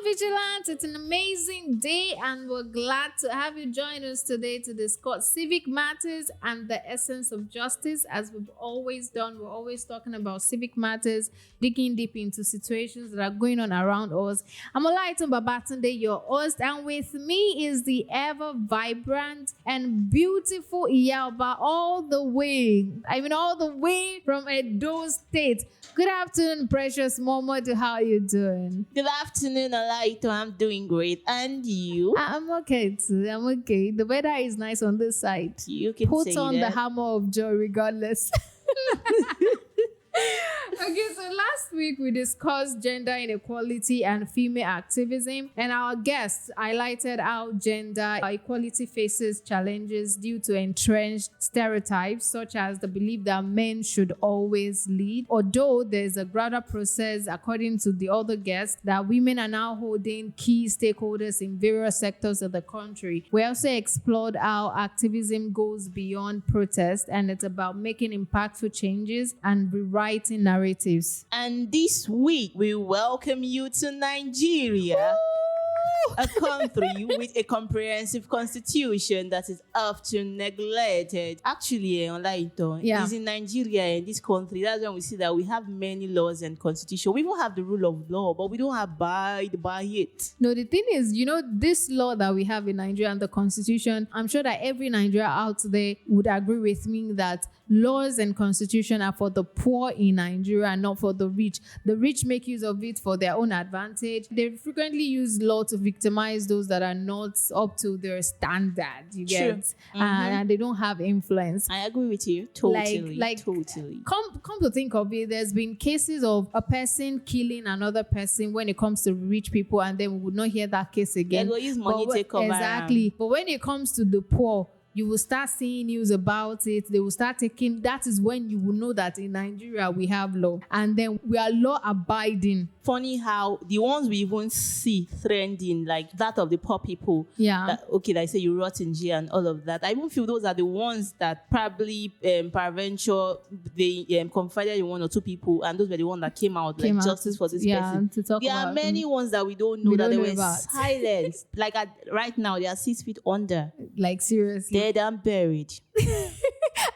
Veegilant. It's an amazing day, and we're glad to have you join us today to discuss civic matters and the essence of justice. As we've always done, we're always talking about civic matters, digging deep into situations that are going on around us. I'm Olaitan Babatunde, your host, and with me is the ever vibrant and beautiful Iyaba, all the way from Edo State. Good afternoon, precious Momo. How are you doing? Good afternoon, Olaito. I'm doing great. And you? I'm okay too. I'm okay. The weather is nice on this side. You can Put say on that. the hammer of joy regardless. Okay, so last week we discussed gender inequality and female activism, and our guests highlighted how gender equality faces challenges due to entrenched stereotypes, such as the belief that men should always lead. Although there's a broader process, according to the other guests, that women are now holding key stakeholders in various sectors of the country. We also explored how activism goes beyond protest, and it's about making impactful changes and rewriting narratives. And this week, we welcome you to Nigeria, a country with a comprehensive constitution that is often neglected. Actually, Olaito, is in Nigeria, in this country, that's when we see that we have many laws and constitution. We even have the rule of law, but we don't abide by it. No, the thing is, this law that we have in Nigeria and the constitution, I'm sure that every Nigerian out there would agree with me that laws and constitution are for the poor in Nigeria, not for the rich. The rich make use of it for their own advantage. They frequently use law to victimize those that are not up to their standard. You get, and they don't have influence. I agree with you totally. Totally. Come to think of it, there's been cases of a person killing another person when it comes to rich people, and then we would not hear that case again. They go use money to cover. Exactly. But when it comes to the poor, you will start seeing news about it. They will start taking, that is when you will know that in Nigeria we have law, and then we are law abiding. Funny how the ones we even see trending, like that of the poor people. Yeah. They say you rot in jail and all of that. I even feel those are the ones that probably peradventure they confided in one or two people, and those were the ones that came out justice for this person. To talk there about are many ones that we don't know they were silenced. Like right now, they are 6 feet under. Like seriously. Dead and buried.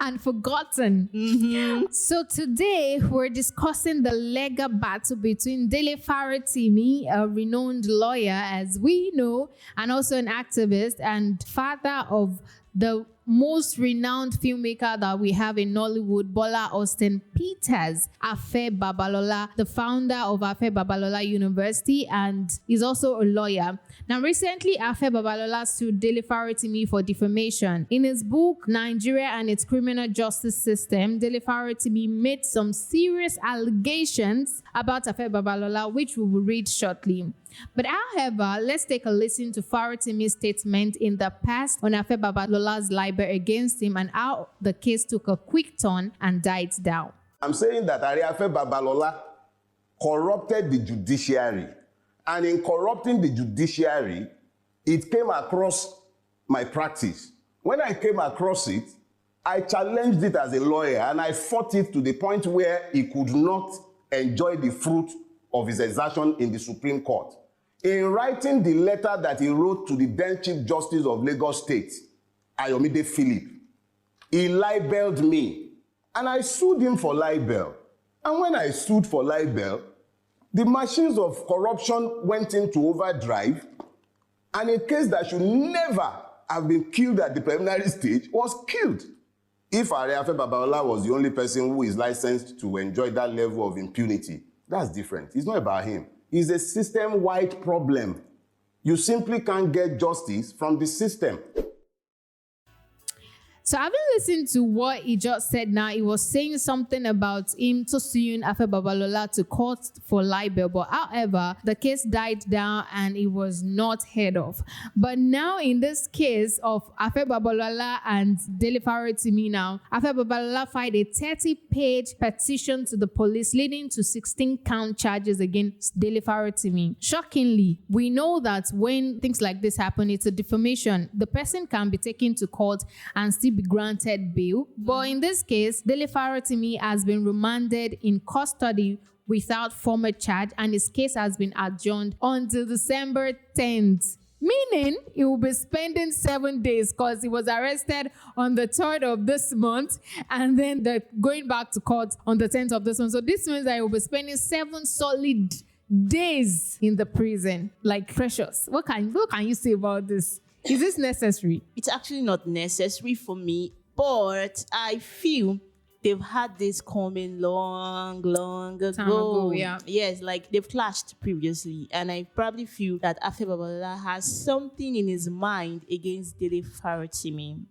And forgotten. Mm-hmm. So today we're discussing the legal battle between Dele Farotimi, a renowned lawyer, as we know, and also an activist and father of the most renowned filmmaker that we have in Nollywood, Bola Austin Peters, Afe Babalola, the founder of Afe Babalola University, and is also a lawyer. Now, recently, Afe Babalola sued Dele Farotimi for defamation. In his book, Nigeria and Its Criminal Justice System, Dele Farotimi made some serious allegations about Afe Babalola, which we will read shortly. But however, let's take a listen to Farotimi's statement in the past on Afe Babalola's libel against him and how the case took a quick turn and died down. I'm saying that Afe Babalola corrupted the judiciary. And in corrupting the judiciary, it came across my practice. When I came across it, I challenged it as a lawyer, and I fought it to the point where he could not enjoy the fruit of his exertion in the Supreme Court. In writing the letter that he wrote to the then Chief Justice of Lagos State, Ayomide Philip, he libeled me, and I sued him for libel. And when I sued for libel, the machines of corruption went into overdrive, and a case that should never have been killed at the preliminary stage was killed. If Afe Babalola was the only person who is licensed to enjoy that level of impunity, that's different. It's not about him. It's a system-wide problem. You simply can't get justice from the system. So having listened to what he just said now, he was saying something about him suing Afe Babalola to court for libel. But however, the case died down and it was not heard of. But now in this case of Afe Babalola and Dele Farotimi now, Afe Babalola filed a 30-page petition to the police leading to 16-count charges against Dele Farotimi. Shockingly, we know that when things like this happen, it's a defamation. The person can be taken to court and still be granted bail. But in this case, Dele Farotimi has been remanded in custody without formal charge, and his case has been adjourned until December 10th. Meaning he will be spending 7 days because he was arrested on the 3rd of this month and then they're going back to court on the 10th of this month. So this means that he will be spending 7 solid days in the prison. Like, Precious, what can you say about this? Is this necessary? It's actually not necessary for me, but I feel they've had this coming long ago. Yeah. Yes, like they've clashed previously. And I probably feel that Afe Babalola has something in his mind against Dele Farotimi.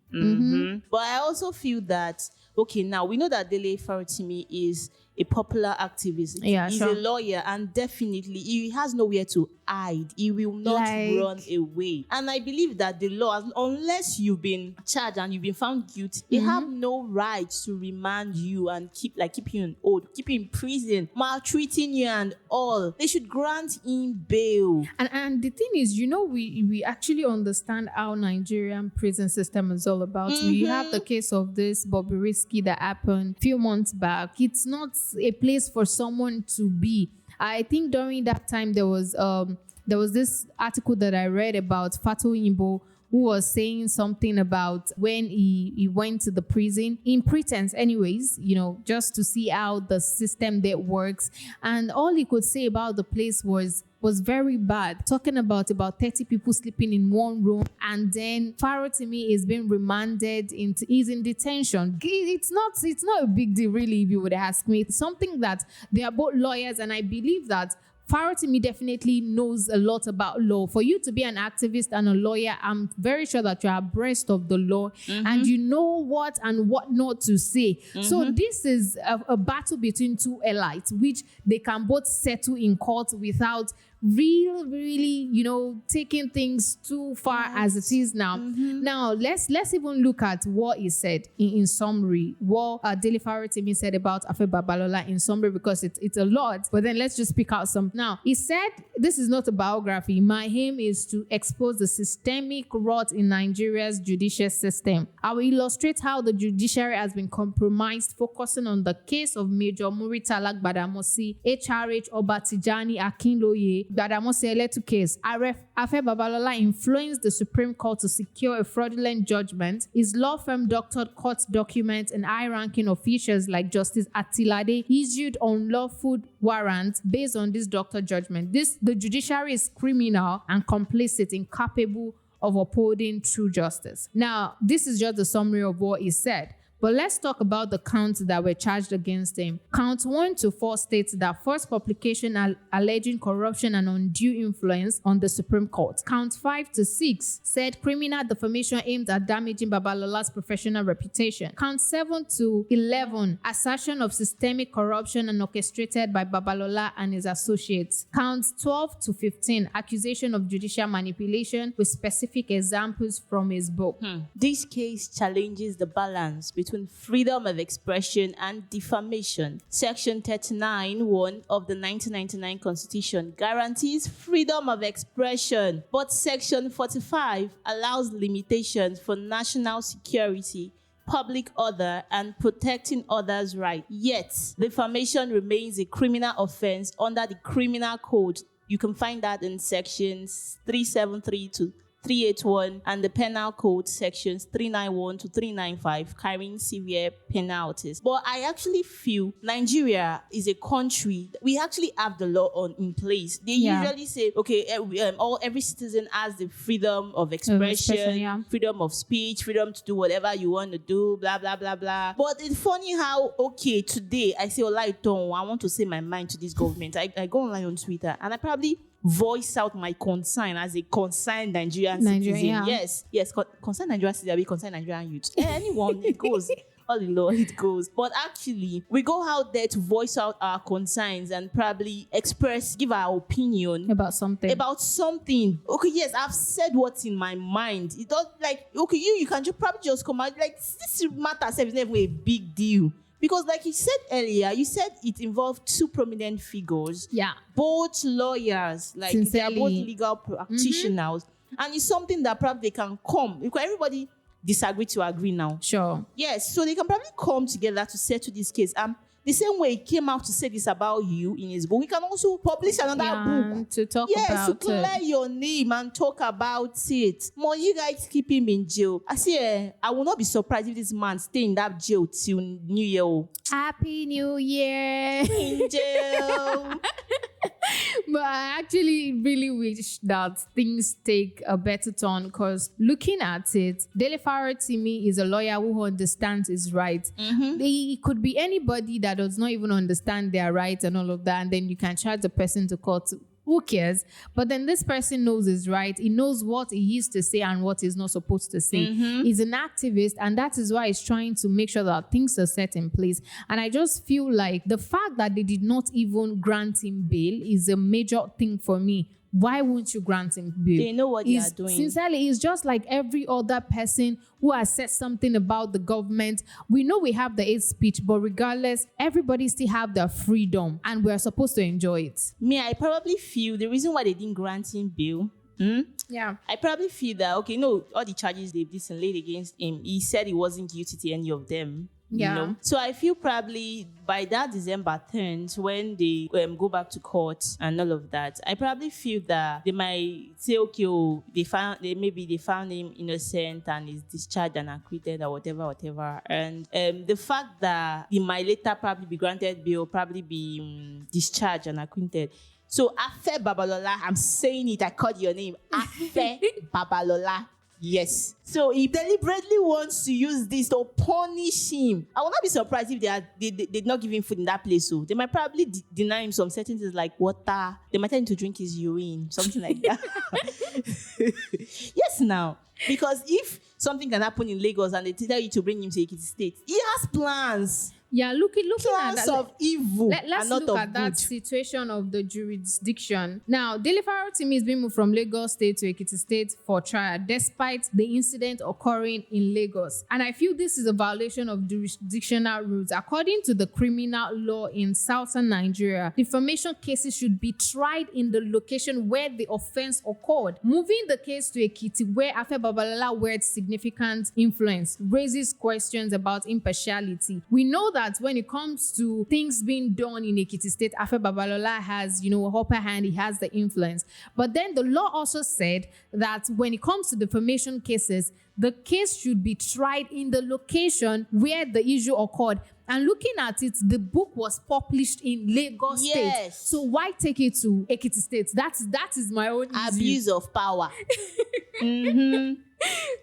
But I also feel that, okay, now we know that Dele Farotimi is a popular activist. Yeah, He's sure. a lawyer, and definitely he has nowhere to hide. He will not run away. And I believe that the law, unless you've been charged and you've been found guilty, they have no right to remand you and keep you in hold, keep you in prison, maltreating you and all. They should grant him bail. And the thing is, we actually understand how Nigerian prison system is all about. We have the case of this Bobrisky that happened a few months back. It's not a place for someone to be. I think during that time there was this article that I read about Fatou Imbo, who was saying something about when he went to the prison, in pretense anyways, just to see how the system there works. And all he could say about the place was very bad, talking about 30 people sleeping in one room, and then Farotimi is being remanded he's in detention. It's not a big deal really, if you would ask me. It's something that they are both lawyers, and I believe that Farotimi definitely knows a lot about law. For you to be an activist and a lawyer, I'm very sure that you're abreast of the law and you know what and what not to say. So this is a battle between two elites, which they can both settle in court without really, taking things too far as it is now. Now, let's even look at what he said in summary, what Dele Farotimi said about Afe Babalola in summary, because it's a lot, but then let's just pick out some. Now, he said, this is not a biography. My aim is to expose the systemic rot in Nigeria's judicial system. I will illustrate how the judiciary has been compromised, focusing on the case of Major Muritalak Badamosi, HRH Obatijani Akinloye, Badamosi Eletu case. Afe Babalola influenced the Supreme Court to secure a fraudulent judgment. His law firm doctored court documents, and high-ranking officials like Justice Atilade issued unlawful warrants based on this doctor judgment. The judiciary is criminal and complicit, incapable of upholding true justice. Now, this is just the summary of what he said. But let's talk about the counts that were charged against him. Count 1 to 4 states that false publication alleging corruption and undue influence on the Supreme Court. Count 5 to 6 said criminal defamation aimed at damaging Babalola's professional reputation. Count 7 to 11, assertion of systemic corruption and orchestrated by Babalola and his associates. Count 12 to 15, accusation of judicial manipulation with specific examples from his book. This case challenges the balance between freedom of expression and defamation. Section 39(1) of the 1999 Constitution guarantees freedom of expression, but Section 45 allows limitations for national security, public order, and protecting others' rights. Yet, defamation remains a criminal offense under the Criminal Code. You can find that in sections 373 to 381 and the Penal Code sections 391 to 395, carrying severe penalties. But I actually feel Nigeria is a country, we actually have the law in place. They usually say, okay, every citizen has the freedom of expression, freedom of speech, freedom to do whatever you want to do, blah, blah, blah, blah. But it's funny how, okay, today I say, I want to say my mind to this government. I go online on Twitter and I probably voice out my concern as a concerned Nigerian citizen. Yes, concerned Nigerian citizen, be concerned Nigerian youth. Anyone, it goes. All in law, it goes. But actually, we go out there to voice out our concerns and probably give our opinion about something. Okay, yes, I've said what's in my mind. It does, like, okay, you can probably just come out like this matter is never a big deal. Because like you said earlier, you said it involved two prominent figures. Yeah. Both lawyers, like they are both legal practitioners. And it's something that probably they can come. Because everybody disagree to agree now. Sure. Yes. So they can probably come together to settle this case. The same way he came out to say this about you in his book, he can also publish another book to talk yes, about to clear your name and talk about it. More you guys keep him in jail. I say, I will not be surprised if this man stay in that jail till New Year. Happy New Year. In jail. But I actually really wish that things take a better turn, because looking at it, Dele Farotimi is a lawyer who understands his rights. It could be anybody that does not even understand their rights and all of that, and then you can charge the person to court. Who cares? But then this person knows his right. He knows what he used to say and what he's not supposed to say. He's an activist, and that is why he's trying to make sure that things are set in place. And I just feel like the fact that they did not even grant him bail is a major thing for me. Why won't you grant him bail? They know what they are doing. Sincerely, he's just like every other person who has said something about the government. We know we have the hate speech, but regardless, everybody still have their freedom, and we're supposed to enjoy it. Me, I probably feel the reason why they didn't grant him bail. Yeah. I probably feel that, okay, no, all the charges they've laid against him, he said he wasn't guilty to any of them. Yeah. You know? So I feel probably by that December 10th, when they go back to court and all of that, I probably feel that they might say, okay, maybe they found him innocent and is discharged and acquitted or whatever. And the fact that he might later probably be granted bail, probably be discharged and acquitted. So Afe Babalola, I'm saying it, I called your name, Afe Babalola. Yes. So he deliberately wants to use this to punish him. I will not be surprised if they did not give him food in that place. So they might probably deny him some certain things like water. They might tell him to drink his urine, something like that. Yes, now. Because if something can happen in Lagos and they tell you to bring him to Ekiti State, he has plans. Yeah, looking plans at that, of evil. Let's and not look of at that good. situation of the jurisdiction. Now, Dele Farotimi is being moved from Lagos State to Ekiti State for trial, despite the incident occurring in Lagos. And I feel this is a violation of jurisdictional rules. According to the criminal law in southern Nigeria, defamation cases should be tried in the location where the offense occurred. Moving the case to Ekiti, where Afe Babalola wields significant influence, raises questions about impartiality. We know that when it comes to things being done in Ekiti State, Afe Babalola has, upper hand, he has the influence. But then the law also said that when it comes to defamation cases, the case should be tried in the location where the issue occurred. And looking at it, the book was published in Lagos State. So why take it to Ekiti State? That is my own abuse of power.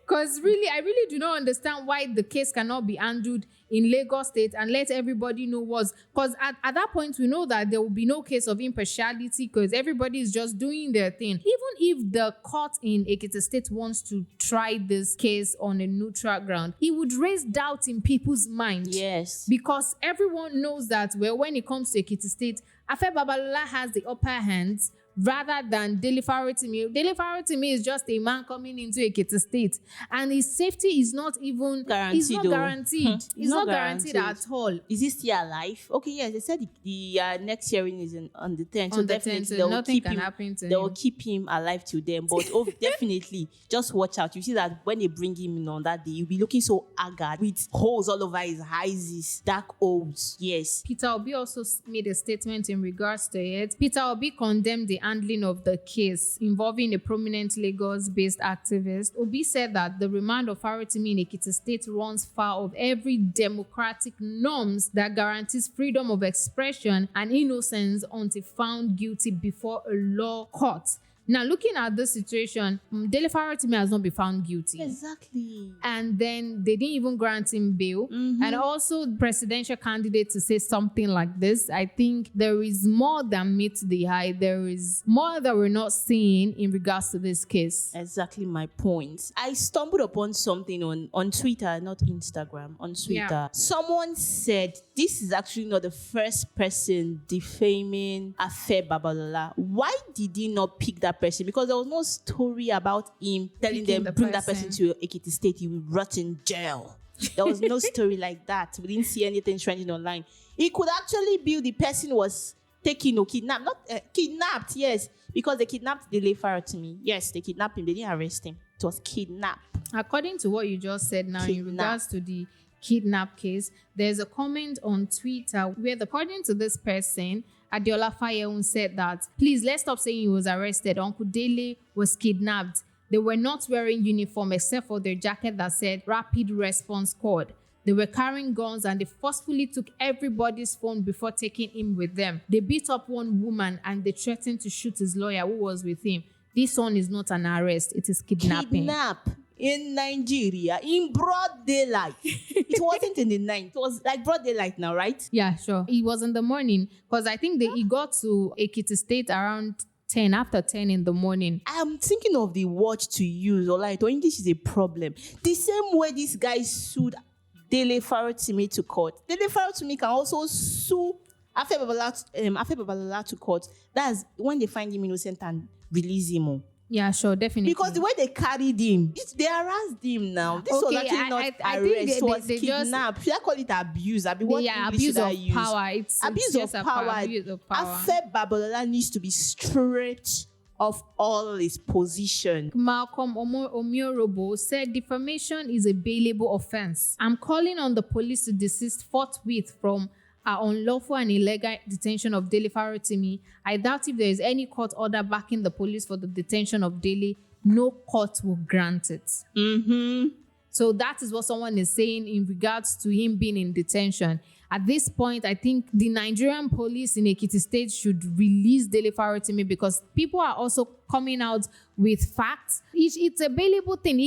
Because really, I really do not understand why the case cannot be handled in Lagos State and let everybody know what's. Because at that point, we know that there will be no case of impartiality because everybody is just doing their thing. Even if the court in Ekiti State wants to try this case on a neutral ground, it would raise doubt in people's minds. Yes. Because everyone knows that, well, when it comes to Ekiti State, Afe Babalola has the upper hand rather than Dele Farotimi. Dele Farotimi is just a man coming into Ekiti State, and his safety is not even guaranteed. It's not guaranteed. It's not guaranteed at all. Is he still alive? Okay, yes, they said the next hearing is on the 10th. So definitely nothing can happen to him. They will keep him alive till then. But definitely, just watch out. You see that when they bring him in on that day, you'll be looking so haggard with holes all over his eyes, dark holes. Yes. Peter Obi also made a statement in regards to it. Peter Obi condemned the handling of the case involving a prominent Lagos-based activist. Obi said that the remand of Farotimi in Ekiti State runs foul of every democratic norms that guarantees freedom of expression and innocence until found guilty before a law court. Now, looking at this situation, Dele Farotimi has not been found guilty. Exactly. And then they didn't even grant him bail. And also, presidential candidate to say something like this, I think there is more than meets the eye. There is more that we're not seeing in regards to this case. Exactly my point. I stumbled upon something on Twitter, not Instagram, on Twitter. Yeah. Someone said, this is actually not the first person defaming Afe Babalola. Why did he not pick that person? Because there was no story about him telling them, bring that person to Ekiti State, he will rot in jail. There was no story like that. We didn't see anything trending online. It could actually be the person was taken or kidnapped. Not kidnapped, yes. Because they kidnapped Dele Farotimi. Yes, they kidnapped him. They didn't arrest him. It was kidnapped. According to what you just said now in regards to the kidnap case. There's a comment on Twitter where, according to this person, Adeola Fayeun said that, please, let's stop saying he was arrested. Uncle Dele was kidnapped. They were not wearing uniform except for their jacket that said Rapid Response Squad. They were carrying guns and they forcefully took everybody's phone before taking him with them. They beat up one woman and they threatened to shoot his lawyer who was with him. This one is not an arrest. It is kidnapping. Kidnap in Nigeria in broad daylight. It wasn't in the night. It was like broad daylight now, right? Yeah, sure. It was in the morning because I think he got to Ekiti State around 10, after 10 in the morning. I'm thinking of the word to use, or like, English is a problem. The same way this guy sued Dele Farotimi to court. Dele Farotimi can also sue Afe Babalola to court. That's when they find him innocent and release him. Yeah, sure, definitely. Because the way they carried him, they harassed him now. This was actually not arrest, it was kidnap. Should I call it abuse? What abuse of power. It's abuse of power. Afe Babalola needs to be stripped of all his position. Malcolm Omiorobo said defamation is a bailable offense. I'm calling on the police to desist forthwith from unlawful and illegal detention of Dele Farotimi. I doubt if there is any court order backing the police for the detention of Dele, no court will grant it. So that is what someone is saying in regards to him being in detention. At this point, I think the Nigerian police in Ekiti State should release Dele Farotimi because people are also coming out with facts. It's a bailable thing.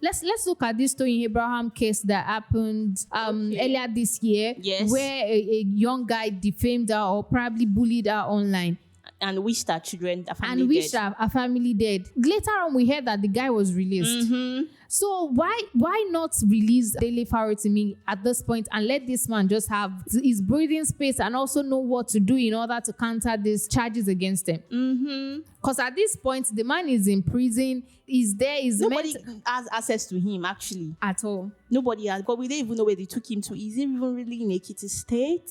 Let's look at this story in Abraham case that happened earlier this year, where a young guy defamed her or probably bullied her online. And wished her children, a family dead. Later on, we heard that the guy was released. So why not release Dele Farotimi at this point and let this man just have his breathing space and also know what to do in order to counter these charges against him? Because at this point, the man is in prison. Nobody has access to him, actually. At all. Nobody has. But we don't even know where they took him to. Is he even really in Ekiti State?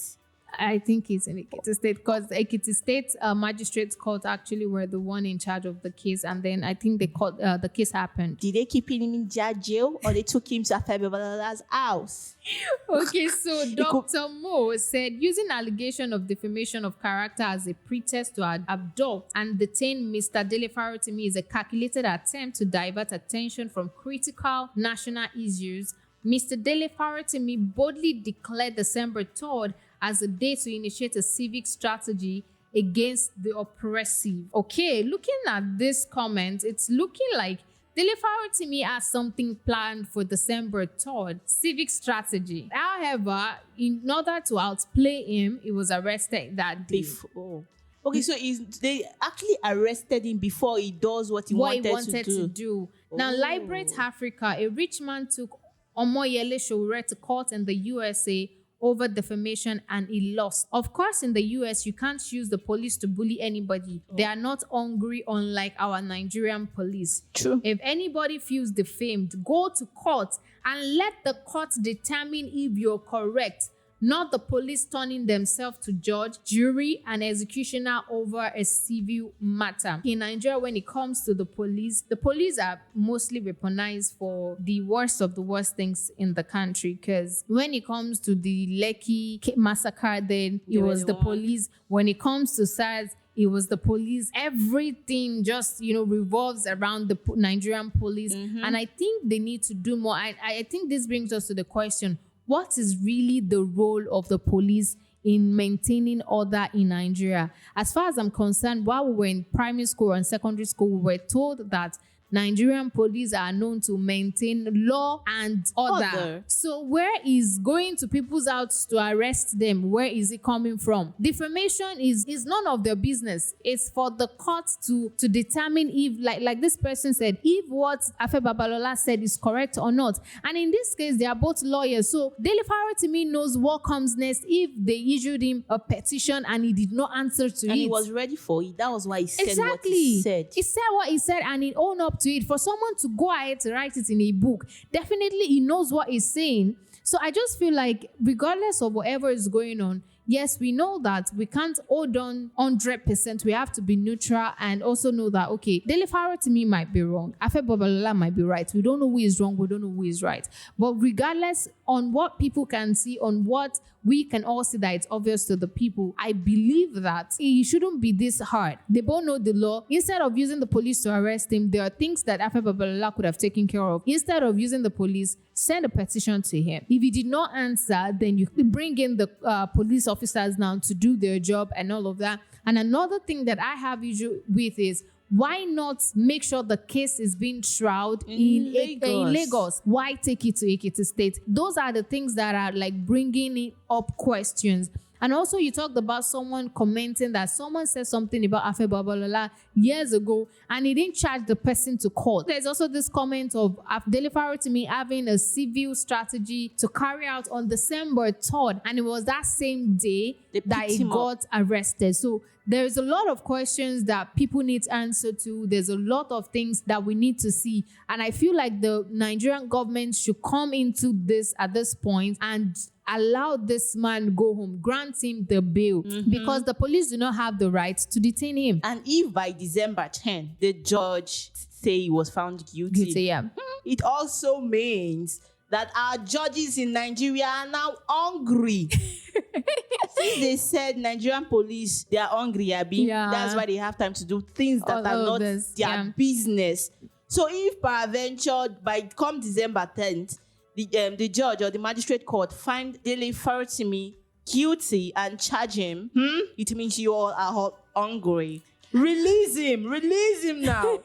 I think he's in Ekiti State because Ekiti State magistrates court actually were the one in charge of the case, and then I think the case happened. Did they keep him in jail or they took him to Afe Babalola's house? Okay, so Dr. Mo said using allegation of defamation of character as a pretext to abduct and detain Mr. Dele Farotimi is a calculated attempt to divert attention from critical national issues. Mr. Dele Farotimi boldly declared December 3rd as a day to initiate a civic strategy against the oppressive. Okay, looking at this comment, it's looking like Dele Farotimi has something planned for December 3rd, civic strategy. However, in order to outplay him, he was arrested that day. Okay, so they actually arrested him before he does what he wanted to do. Now, Liberate Africa, a rich man took Omoyele Sowore to court in the USA over defamation and he lost. Of course, in the US, you can't use the police to bully anybody. They are not hungry, unlike our Nigerian police. True. If anybody feels defamed, go to court and let the court determine if you're correct, not the police turning themselves to judge, jury, and executioner over a civil matter. In Nigeria, when it comes to the police are mostly weaponized for the worst of the worst things in the country. Because when it comes to the Lekki massacre, then it was the police. When it comes to SARS, it was the police. Everything just, revolves around the Nigerian police. And I think they need to do more. I think this brings us to the question, what is really the role of the police in maintaining order in Nigeria? As far as I'm concerned, while we were in primary school and secondary school, we were told that Nigerian police are known to maintain law and order. So where is going to people's house to arrest them? Where is it coming from? Defamation is none of their business. It's for the court to determine if, like this person said, if what Afe Babalola said is correct or not. And in this case, they are both lawyers. So Dele Farotimi knows what comes next if they issued him a petition and he did not answer to it. And he was ready for it. That was why he said what he said. He said what he said and he owned up to it. For someone to go ahead to write it in a book, definitely he knows what he's saying. So I just feel like regardless of whatever is going on, yes, we know that we can't hold on 100%. We have to be neutral and also know that, okay, Dele Farotimi might be wrong. Afe Babalola might be right. We don't know who is wrong. We don't know who is right. But regardless, on what people can see, on what we can all see that it's obvious to the people, I believe that it shouldn't be this hard. They both know the law. Instead of using the police to arrest him, there are things that Afe Babalola could have taken care of. Instead of using the police, send a petition to him. If he did not answer, then you bring in the police officers now to do their job and all of that. And another thing that I have issue with is, why not make sure the case is being tried in Lagos? Why take it to Ekiti State? Those are the things that are like bringing up questions. And also, you talked about someone commenting that someone said something about Afe Babalola years ago and he didn't charge the person to court. There's also this comment of Dele Farotimi having a civil strategy to carry out on December 3rd. And it was that same day that he got arrested. So there's a lot of questions that people need to answer to. There's a lot of things that we need to see. And I feel like the Nigerian government should come into this at this point and allow this man go home, grant him the bail, because the police do not have the right to detain him. And if by December 10, the judge say he was found guilty, it also means that our judges in Nigeria are now hungry. Since they said Nigerian police, they are hungry, that's why they have time to do things that are not their business. So if peradventure, by come December 10th, the judge or the magistrate court find Dele Farotimi guilty and charge him, it means you all are hungry. Release him now.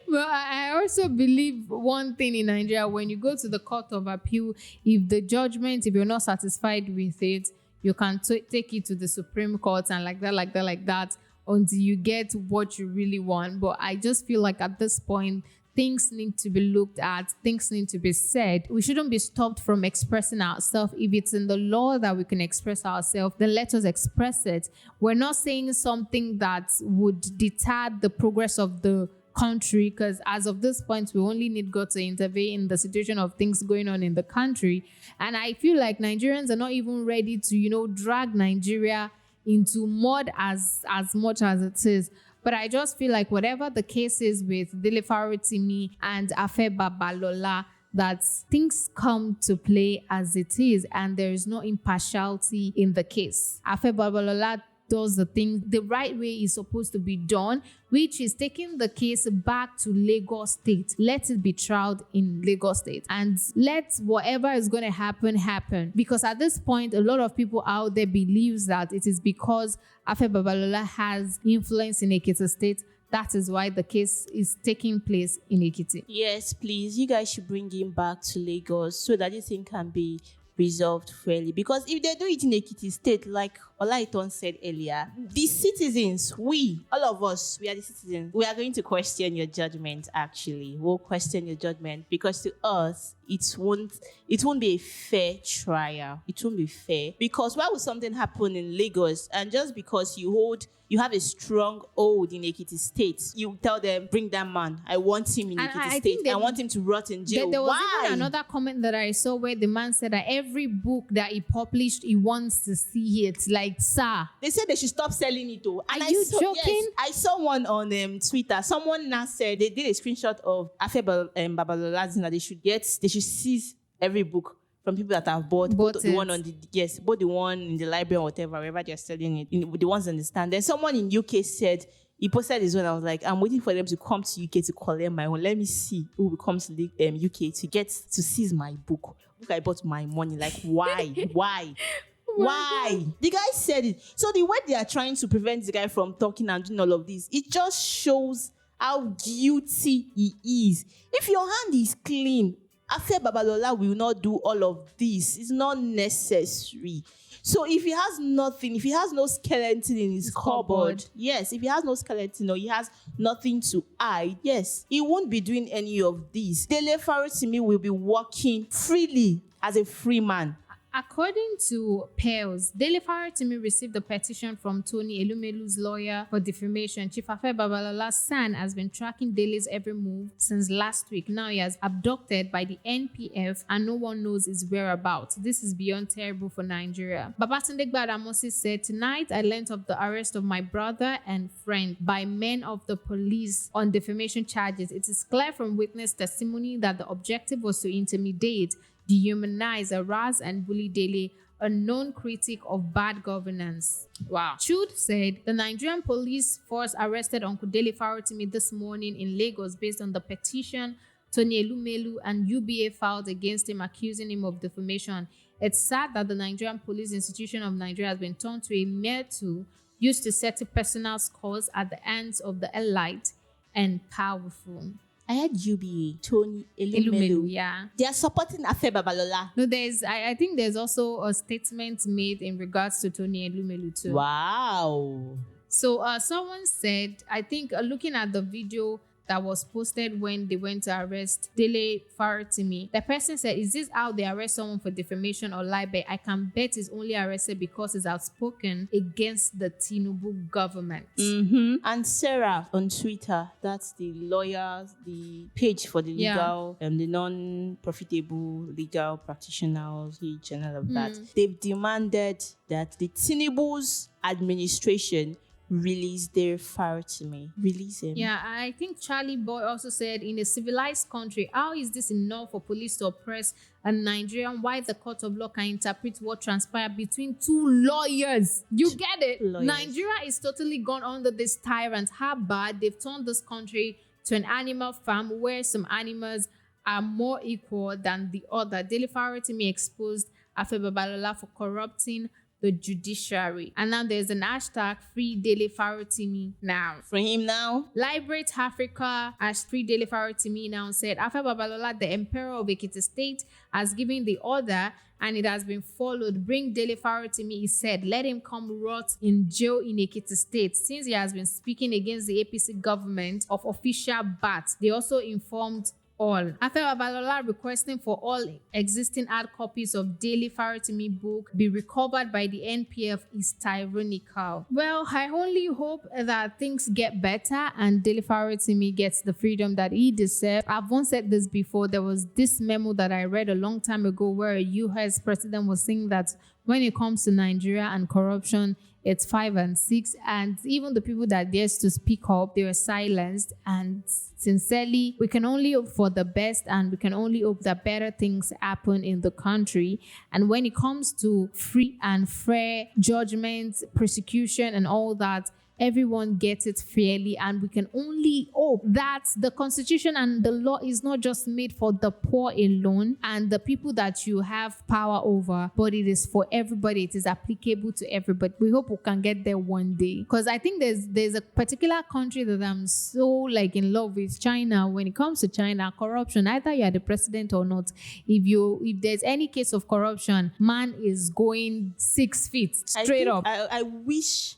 Well, I also believe one thing in Nigeria: when you go to the court of appeal, if the judgment, if you're not satisfied with it, you can take it to the Supreme Court and like that until you get what you really want. But I just feel like at this point, things need to be looked at, things need to be said. We shouldn't be stopped from expressing ourselves. If it's in the law that we can express ourselves, then let us express it. We're not saying something that would deter the progress of the country, because as of this point, we only need God to intervene in the situation of things going on in the country. And I feel like Nigerians are not even ready to, drag Nigeria into mud as much as it is. But I just feel like whatever the case is with Dele Farotimi and Afe Babalola, that things come to play as it is and there is no impartiality in the case. Afe Babalola does the thing the right way is supposed to be done, which is taking the case back to Lagos State. Let it be tried in Lagos State and let whatever is going to happen. Because at this point, a lot of people out there believes that it is because Afe Babalola has influence in Ekiti State. That is why the case is taking place in Ekiti. Yes, please. You guys should bring him back to Lagos so that this thing can be resolved fairly. Because if they do it in Ekiti State, like Olaiton said earlier, the citizens, all of us, we are the citizens. We are going to question your judgment, actually. We'll question your judgment because to us, it won't be a fair trial. It won't be fair. Because why would something happen in Lagos and just because you have a strong hold in Ekiti State, you tell them, bring that man. I want him in Ekiti State. I want him to rot in jail. There was even another comment that I saw where the man said that every book that he published, he wants to see it. Like, sir. They said they should stop selling it though. And are you joking? Yes, I saw one on Twitter. Someone now said they did a screenshot of Afe Babalola's that they should seize every book from people that have bought the one the one in the library or whatever, wherever they're selling it, the ones on the stand. Then someone in UK said, he posted his own. I was like, I'm waiting for them to come to UK to collect my own. Let me see who will come to the UK to seize my book. Look, I bought my money. Like, why? Why? The guy said it. So the way they are trying to prevent the guy from talking and doing all of this, it just shows how guilty he is. If your hand is clean, Afe Babalola will not do all of this. It's not necessary. So if he has nothing, if he has no skeleton in his cupboard, yes, if he has no skeleton or he has nothing to hide, yes, he won't be doing any of this. Dele Farotimi will be walking freely as a free man. According to Pales, Dele Farotimi received a petition from Tony Elumelu's lawyer for defamation. Chief Afe Babalola's son has been tracking Dele's every move since last week. Now he is abducted by the NPF and no one knows his whereabouts. This is beyond terrible for Nigeria. Babatunde Gbadamosi said, "Tonight I learnt of the arrest of my brother and friend by men of the police on defamation charges. It is clear from witness testimony that the objective was to intimidate, dehumanize, harass, and bully Dele, a known critic of bad governance." Wow. Chud said the Nigerian Police Force arrested Uncle Dele Farotimi this morning in Lagos based on the petition Tony Elumelu and UBA filed against him, accusing him of defamation. It's sad that the Nigerian Police Institution of Nigeria has been turned to a mere tool used to settle personal scores at the hands of the elite and powerful. I had UBA, Tony Elumelu. Yeah. They are supporting Afe Babalola. No, I think there's also a statement made in regards to Tony Elumelu too. Wow. So someone said, I think looking at the video that was posted when they went to arrest Dele Farotimi, the person said, "Is this how they arrest someone for defamation or libel? I can bet he's only arrested because he's outspoken against the Tinubu government." And Sarah on Twitter, that's the lawyers, the page for the legal and the non-profitable legal practitioners, page and all of that. They've demanded that the Tinubu's administration release Dele Farotimi. Release him. Yeah, I think Charlie Boy also said, in a civilized country, how is this enough for police to oppress a Nigerian? Why the court of law can interpret what transpired between two lawyers? You get it? Lawyers. Nigeria is totally gone under this tyrant. How bad they've turned this country to an animal farm where some animals are more equal than the other. Dele Farotimi exposed Afe Babalola for corrupting the judiciary. And now there's an hashtag free Dele Farotimi now. Free him now. Liberate Africa as free Dele Farotimi now said Afe Babalola, the emperor of Ekiti State, has given the order and it has been followed. Bring Dele Farotimi, he said. Let him come rot in jail in Ekiti State. Since he has been speaking against the APC government of official bats, they also informed all. Afe Babalola requesting for all existing hard copies of Dele Farotimi book be recovered by the NPF is tyrannical. Well, I only hope that things get better and Dele Farotimi gets the freedom that he deserves. I've once said this before. There was this memo that I read a long time ago where a US president was saying that when it comes to Nigeria and corruption, it's 5 and 6, and even the people that dares to speak up, they were silenced. And sincerely, we can only hope for the best, and we can only hope that better things happen in the country. And when it comes to free and fair judgment, prosecution, and all that, everyone gets it fairly, and we can only hope that the constitution and the law is not just made for the poor alone and the people that you have power over, but it is for everybody. It is applicable to everybody. We hope we can get there one day, because I think there's a particular country that I'm so in love with, China. When it comes to China, corruption, either you are the president or not, if there's any case of corruption, man is going 6 feet straight up. I wish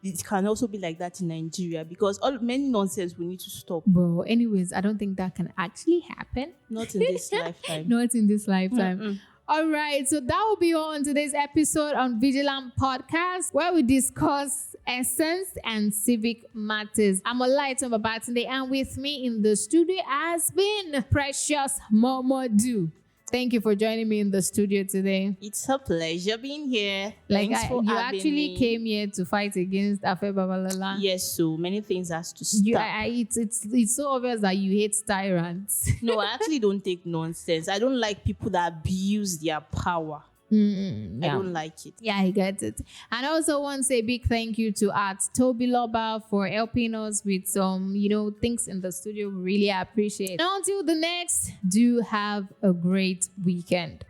it can also be like that in Nigeria, because many nonsense we need to stop. But anyways, I don't think that can actually happen. Not in this lifetime. Not in this lifetime. All right, so that will be all on today's episode on Veegilant Podcast, where we discuss essence and civic matters. I'm Olaitun Babatunde, and with me in the studio has been Precious Momodu. Thank you for joining me in the studio today. It's a pleasure being here. Thanks for you having actually me. came here to fight against Afe Babalola. Yes, so many things has to stop. It's so obvious that you hate tyrants. No, I actually don't take nonsense. I don't like people that abuse their power. I don't like it. Yeah, I get it. And I also want to say a big thank you to Toby Loba for helping us with some, things in the studio. We really appreciate it. And until the next, do have a great weekend.